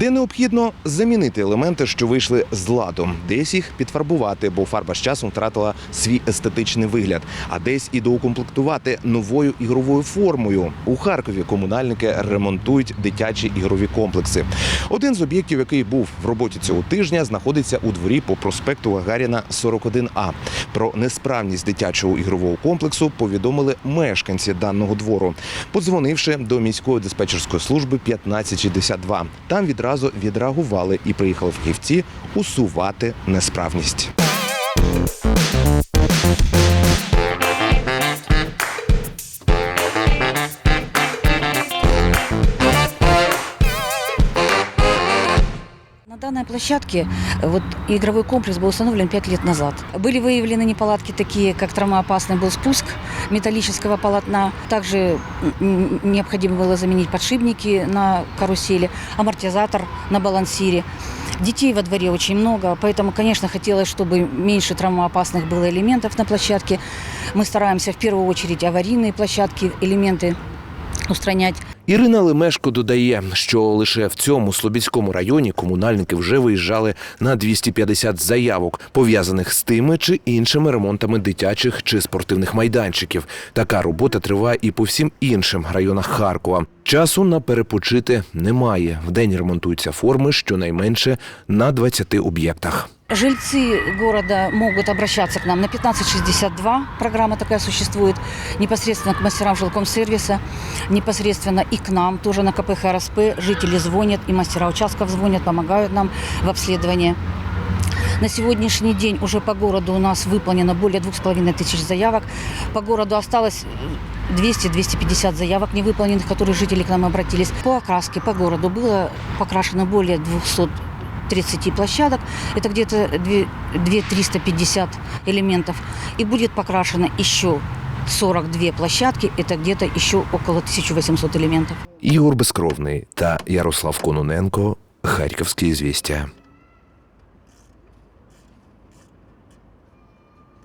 де необхідно замінити елементи, що вийшли з ладу, десь їх підфарбувати, бо фарба з часом втратила свій естетичний вигляд, а десь і доукомплектувати новою ігровою формою. У Харкові комунальники ремонтують дитячі ігрові комплекси. Один з об'єктів, який був в роботі цього тижня, знаходиться у дворі по проспекту Гагаріна, 41А. Про несправність дитячого ігрового комплексу повідомили мешканці даного двору, подзвонивши до міської диспетчерської служби 1562. Там відразу відреагували і приїхали фахівці усувати несправність. На данной площадке игровой комплекс был установлен 5 лет назад. Были выявлены неполадки такие, как травмоопасный был спуск металлического полотна. Также необходимо было заменить подшипники на карусели, амортизатор на балансире. Детей во дворе очень много, поэтому, конечно, хотелось, чтобы меньше травмоопасных было элементов на площадке. Мы стараемся в первую очередь аварийные площадки, элементы устранять. Ірина Лемешко додає, що лише в цьому Слобідському районі комунальники вже виїжджали на 250 заявок, пов'язаних з тими чи іншими ремонтами дитячих чи спортивних майданчиків. Така робота триває і по всім іншим районах Харкова. Часу на перепочити немає. Вдень ремонтуються форми щонайменше на 20 об'єктах. Жильцы города могут обращаться к нам на 1562, программа такая существует, непосредственно к мастерам жилкомсервиса, непосредственно и к нам, тоже на КП ХРСП. Жители звонят, и мастера участков звонят, помогают нам в обследовании. На сегодняшний день уже по городу у нас выполнено более 2500 заявок. По городу осталось 200-250 заявок невыполненных, которые жители к нам обратились. По окраске по городу было покрашено более 230 площадок, это где-то 2-350 элементов. И будет покрашено еще 42 площадки, это где-то еще около 1800 элементов. Ігор Безкровний та Ярослав Кононенко. Харківські звістя.